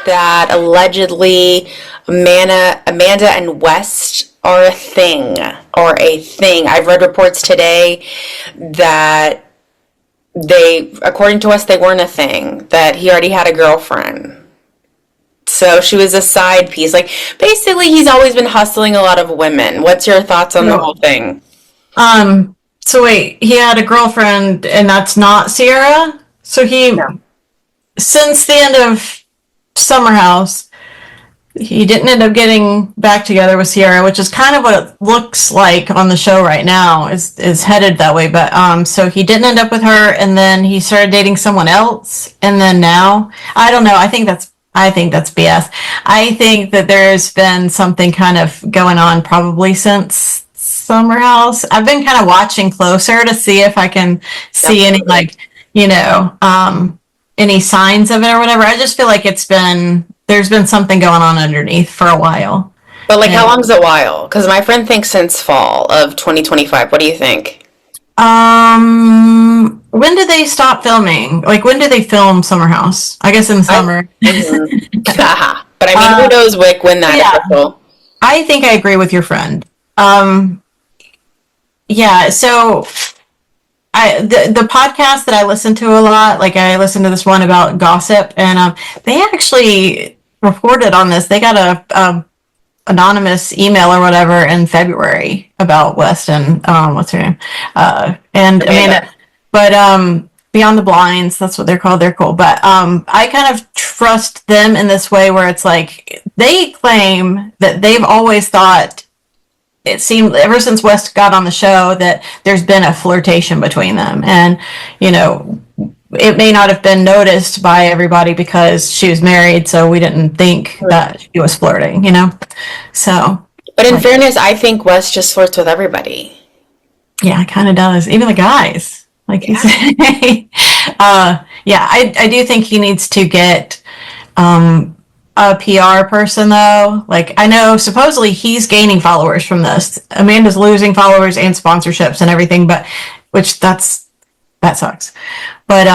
that allegedly Amanda and West are a thing. I've read reports today that according to us, they weren't a thing, that he already had a girlfriend. So she was a side piece. Like, basically, he's always been hustling a lot of women. What's your thoughts on the whole thing? So wait, he had a girlfriend and that's not Sierra? So since the end of Summer House, he didn't end up getting back together with Sierra, which is kind of what it looks like on the show right now, is headed that way. But so he didn't end up with her, and then he started dating someone else, and then now I don't know. I think that's BS. I think that there's been something kind of going on probably since Summer House. I've been kind of watching closer to see if I can see any any signs of it or whatever. I just feel like there's been something going on underneath for a while. But like, how long's a while? Because my friend thinks since fall of 2025. What do you think? When did they stop filming? Like, when did they film Summer House? I guess in the summer. But I mean, who knows when that is. I think I agree with your friend. Yeah, so the podcast that I listen to a lot, like I listened to this one about gossip, and they actually reported on this. They got a anonymous email or whatever in February about West and what's her name, and Amanda. But Beyond the Blinds, that's what they're called. They're cool. But I kind of trust them in this way where it's like they claim that they've always thought, it seemed ever since West got on the show, that there's been a flirtation between them. And, it may not have been noticed by everybody because she was married, so we didn't think that she was flirting, So. But in fairness, I think West just flirts with everybody. Yeah, it kind of does. Even the guys. Like you say. I do think he needs to get a PR person, though. Like, I know supposedly he's gaining followers from this. Amanda's losing followers and sponsorships and everything, but that sucks. But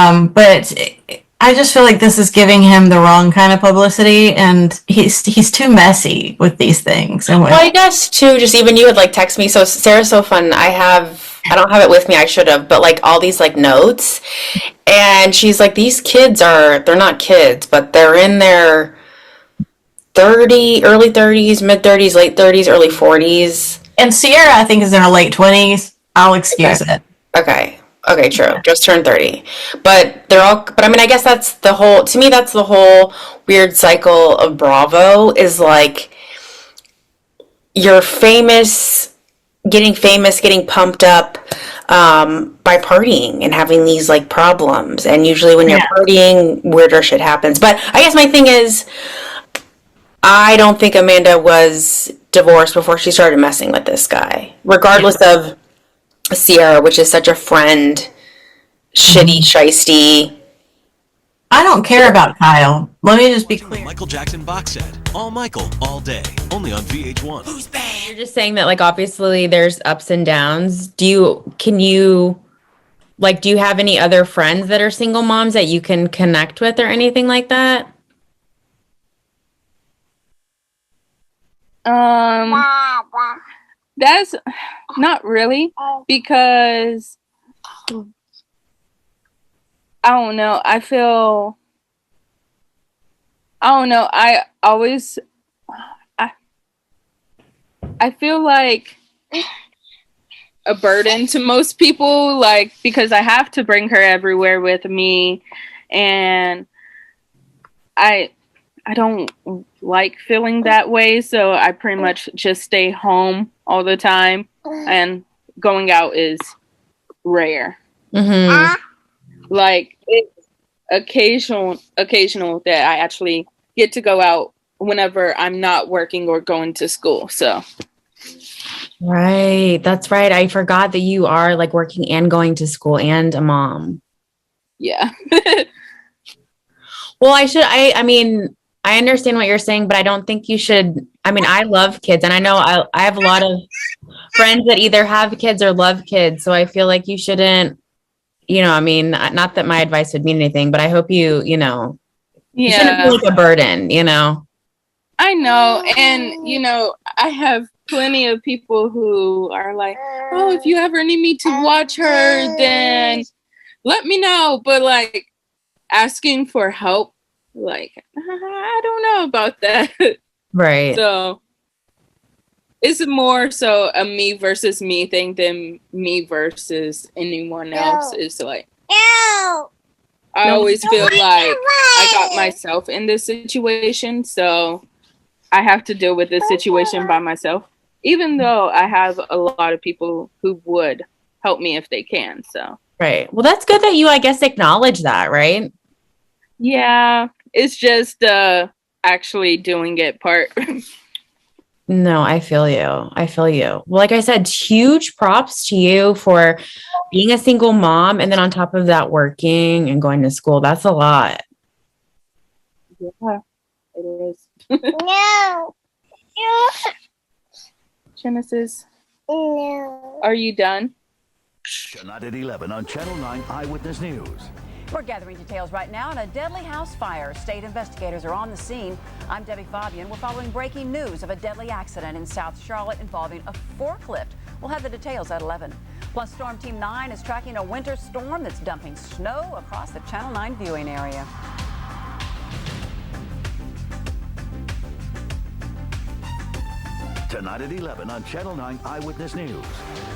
I just feel like this is giving him the wrong kind of publicity, and he's too messy with these things. And I guess too, just even you would like text me. So Sarah's so fun. I don't have it with me. I should have, but like all these like notes, and she's like, these kids they're not kids, but they're in their early 30s, mid 30s, late 30s, early 40s. And Sierra, I think, is in her late 20s. I'll excuse it. Okay, true. Just turned 30. But I mean, I guess that's the whole weird cycle of Bravo, is like, you're getting pumped up by partying and having these like problems. And usually when you're partying, weirder shit happens. But I guess my thing is, I don't think Amanda was divorced before she started messing with this guy, regardless of Sierra, which is such a friend, shitty, shisty. I don't care about Kyle. Let me just be clear. Michael Jackson box set. All Michael, all day. Only on VH1. Who's bad? You're just saying that, like, obviously there's ups and downs. Do you have any other friends that are single moms that you can connect with or anything like that? That's not really, because I don't know. I feel like a burden to most people, like, because I have to bring her everywhere with me, and I don't like feeling that way, so I pretty much just stay home all the time, and going out is rare. Mm-hmm. Like, it's occasional that I actually get to go out whenever I'm not working or going to school. So, right, that's right. I forgot that you are like working and going to school and a mom. Yeah. Well, I mean, I understand what you're saying, but I don't think you should. I mean, I love kids, and I know I have a lot of friends that either have kids or love kids. So I feel like you shouldn't, I mean, not that my advice would mean anything, but I hope you You shouldn't feel Yeah, like a burden, you know? I know. And, I have plenty of people who are like, oh, if you ever need me to watch her, then let me know. But like asking for help, like, I don't know about that. Right. So it's more so a me versus me thing than me versus anyone else. It's like, I always feel like I got myself in this situation, so I have to deal with this situation by myself, even though I have a lot of people who would help me if they can. So, Right. Well, that's good that you, I guess, acknowledge that, right? yeah, it's just actually doing it part. No, I feel you. I feel you. Well, like I said, huge props to you for being a single mom and then on top of that, working and going to school. That's a lot. Yeah, it is. No. Genesis, No. are you done? Tonight at 11 on Channel 9 Eyewitness News. We're gathering details right now on a deadly house fire. State investigators are on the scene. I'm Debi Faubion. We're following breaking news of a deadly accident in South Charlotte involving a forklift. We'll have the details at 11. Plus, Storm Team 9 is tracking a winter storm that's dumping snow across the Channel 9 viewing area. Tonight at 11 on Channel 9 Eyewitness News.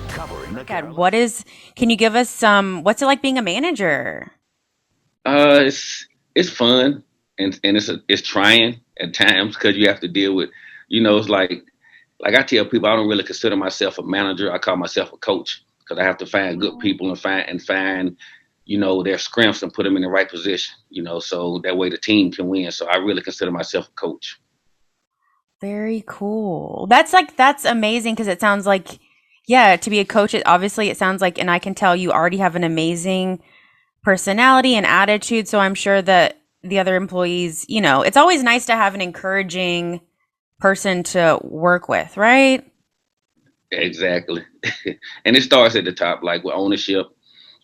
Covering the God, can you give us what's it like being a manager? It's fun and it's trying at times because you have to deal with, it's like I tell people I don't really consider myself a manager. I call myself a coach because I have to find good people and find their strengths and put them in the right position. So that way the team can win. So I really consider myself a coach. Very cool. That's amazing because it sounds like, yeah, to be a coach, it sounds like, and I can tell you already have an amazing personality and attitude. So I'm sure that the other employees, it's always nice to have an encouraging person to work with, right? Exactly. And it starts at the top, like with ownership.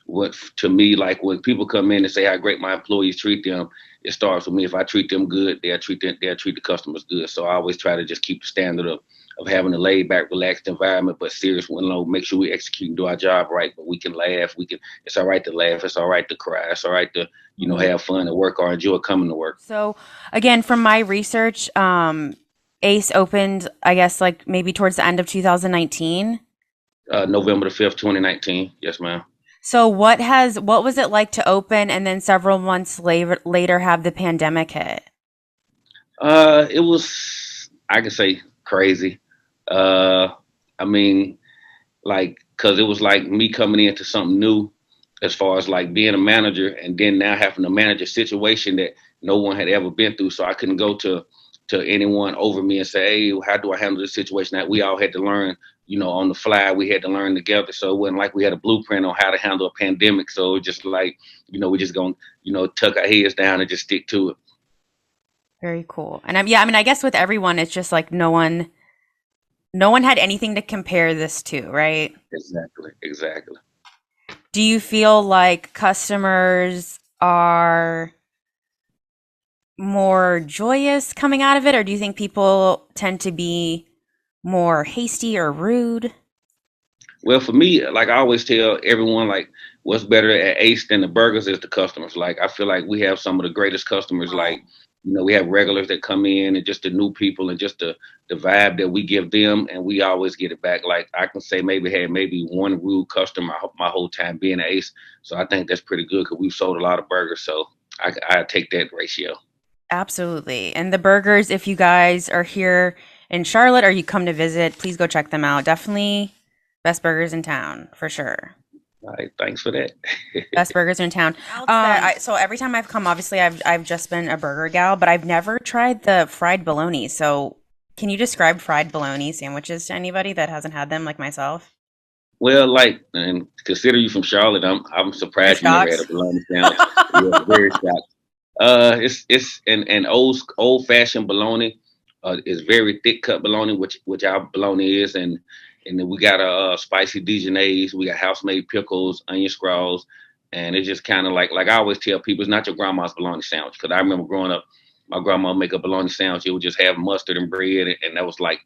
What to me, like when people come in and say how great my employees treat them, it starts with me. If I treat them good, they'll treat the customers good. So I always try to just keep the standard of having a laid back, relaxed environment, but serious one. Make sure we execute and do our job right. But we can laugh. It's all right to laugh. It's all right to cry. It's all right to have fun and work or enjoy coming to work. So again, from my research, Ace opened, I guess, like maybe towards the end of 2019. November the 5th, 2019. Yes, ma'am. So what was it like to open and then several months later have the pandemic hit? It was, I could say, crazy. I mean, like, cause it was like me coming into something new as far as like being a manager and then now having to manage a situation that no one had ever been through. So I couldn't go to anyone over me and say, hey, how do I handle this situation? That we all had to learn, on the fly. We had to learn together. So it wasn't like we had a blueprint on how to handle a pandemic. So it just like, we just gonna, tuck our heads down and just stick to it. Very cool. And I guess with everyone, it's just like no one had anything to compare this to, right? Exactly. Do you feel like customers are more joyous coming out of it, or do you think people tend to be more hasty or rude? Well, for me, like I always tell everyone, like what's better at Ace than the burgers is the customers. Like I feel like we have some of the greatest customers. Like we have regulars that come in and just the new people and just the vibe that we give them, and we always get it back. Like I can say maybe one rude customer my whole time being at Ace. So I think that's pretty good because we've sold a lot of burgers. So I take that ratio. Absolutely. And the burgers, if you guys are here in Charlotte or you come to visit, please go check them out. Definitely best burgers in town for sure. All right, thanks for that. Best burgers in town. So every time I've come, obviously I've just been a burger gal, but I've never tried the fried bologna. So can you describe fried bologna sandwiches to anybody that hasn't had them like myself? Well, like, and consider you from Charlotte, I'm surprised you never had a bologna sandwich. Yeah, very shocked. It's an old fashioned bologna. It's very thick cut bologna, which our bologna is, and then we got spicy Dijonnaise. We got house made pickles, onion scraws, And it's just kind of like I always tell people, it's not your grandma's bologna sandwich. Because I remember growing up, my grandma would make a bologna sandwich. It would just have mustard and bread, and that was like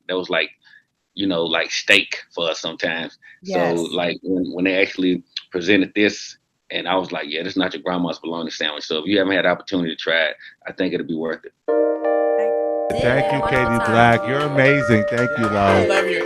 like steak for us sometimes. So Yes. like when they actually presented this, and I was like, yeah, this is not your grandma's bologna sandwich. So if you haven't had the opportunity to try it, I think it'll be worth it. Thank you, Katie Black. You're amazing. Thank you, love. I love your